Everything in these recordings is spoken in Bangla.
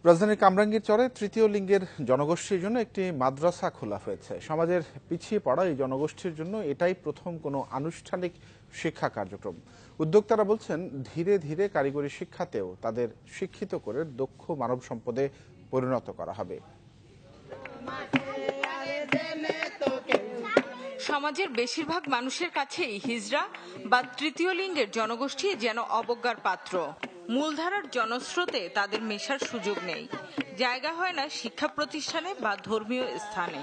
রাজধানীর কামরাঙ্গীর চরে তৃতীয় লিঙ্গের জনগোষ্ঠীর জন্য একটি মাদ্রাসা খোলা হয়েছে। সমাজের পিছিয়ে পড়া এই জনগোষ্ঠীর জন্য এটাই প্রথম কোনো আনুষ্ঠানিক শিক্ষা কার্যক্রম। উদ্যোক্তারা বলছেন, ধীরে ধীরে কারিগরি শিক্ষাতেও তাদের শিক্ষিত করে দক্ষ মানব সম্পদে পরিণত করা হবে। সমাজের বেশিরভাগ মানুষের কাছেই হিজড়া বা তৃতীয় লিঙ্গের জনগোষ্ঠী যেন অবজ্ঞার পাত্র। মূলধারার জনস্রোতে তাদের মেশার সুযোগ নেই, জায়গা হয় না শিক্ষা প্রতিষ্ঠানে বা ধর্মীয় স্থানে।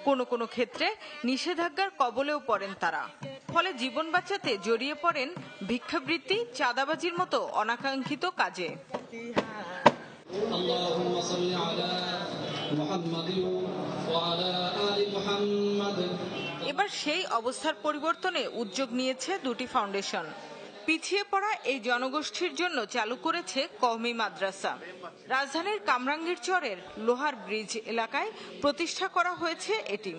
কোনো কোনো ক্ষেত্রে নিষেধাজ্ঞার কবলেও পড়েন তারা। ফলে জীবন বাঁচাতে জড়িয়ে পড়েন ভিক্ষাবৃত্তি, চাঁদাবাজির মতো অনাকাঙ্ক্ষিত কাজে। এবার সেই অবস্থার পরিবর্তনে উদ্যোগ নিয়েছে দুটি ফাউন্ডেশন। পিছিয়ে পড়া এই জনগোষ্ঠীর জন্য চালু করেছে কওমি মাদ্রাসা। রাজধানীর কামরাঙ্গীর চরের লোহার ব্রিজ এলাকায় প্রতিষ্ঠা করা হয়েছে এটি।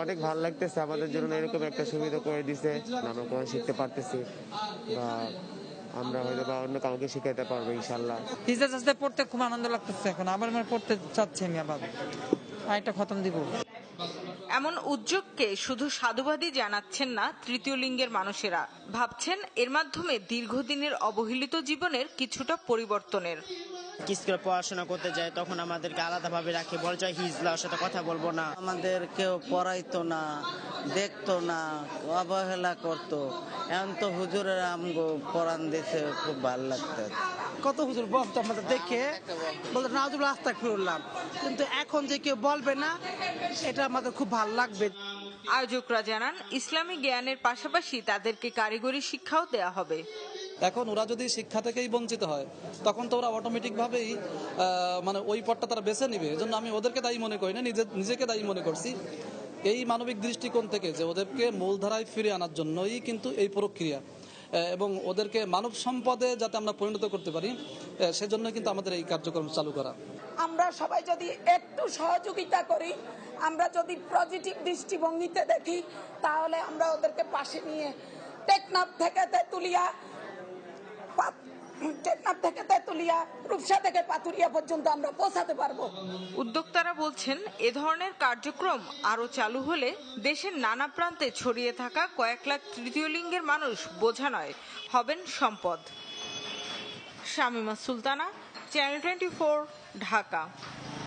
অনেক ভালো লাগতেছে, আমাদের জন্য এরকম একটা সুবিধা করে দিছে। আমরা কোনো শিখতে পারতেছি বা আমরা হয়তো বা অন্য কাউকে শিখাইতে পারবো ইনশাল্লাহ। হিজড়া পড়তে খুব আনন্দ লাগতেছে। এখন আবার পড়তে চাচ্ছি আমি, আবার আরেকটা খতম দিব। এমন উদ্যোগকে শুধু সাধুবাদই জানাচ্ছেন না তৃতীয় লিঙ্গের মানুষেরা, ভাবছেন এর মাধ্যমে দীর্ঘদিনের অবহেলিত জীবনের কিছুটা পরিবর্তনের। স্কুলে পড়াশোনা করতে যায় তখন আমাদেরকে আলাদাভাবে রাখে, বলে যায় হিজলার সাথে কথা বলবো না। আমাদের কেউ পড়াইতো না, দেখতো না, অবহেলা করতো। এখন তো হুজুরের আমগো পড়ান দিতে খুব ভালো লাগতো। কত হুজুর বলতো আমাদের দেখে, বলতো নাউজুবিল্লাহ আস্তাগফিরুল্লাহ, কিন্তু এখন যে কেউ বলবে না, এটা আমাদের খুব ভালো লাগবে। আয়োজকরা জানান, ইসলামী জ্ঞানের পাশাপাশি তাদেরকে কারিগরি শিক্ষাও দেয়া হবে। এখন ওরা যদি শিক্ষা থেকেই বঞ্চিত হয়, তখন তো ওরা অটোমেটিক ভাবেই ওই পথটা তারা বেছে নিবে। এজন্য আমি ওদেরকে দায়ী মনে করি না, নিজেকে দায়ী মনে করছি। এই মানবিক দৃষ্টিকোণ থেকে যে ওদেরকে মূলধারায় ফিরে আনার জন্যই কিন্তু এই প্রক্রিয়া, এবং ওদেরকে মানব সম্পদে যাতে আমরা পরিণত করতে পারি, সেজন্য কিন্তু আমাদের এই কার্যক্রম চালু করা। আমরা সবাই যদি একটু সহযোগিতা করি, আমরা যদি পজিটিভ দৃষ্টিভঙ্গিতে দেখি, তাহলে আমরা ওদেরকে পাশে নিয়ে টেকনাফ থেকে তেতুলিয়া, রূপসা থেকে পাতুরিয়া পর্যন্ত আমরা পৌঁছাতে পারবো। উদ্যোক্তারা বলছেন, এ ধরনের কার্যক্রম আরো চালু হলে দেশের নানা প্রান্তে ছড়িয়ে থাকা কয়েক লাখ তৃতীয় লিঙ্গের মানুষ বোঝা নয়, হবেন সম্পদ। শামিমা সুলতানা, চ্যানেল 24, ঢাকা।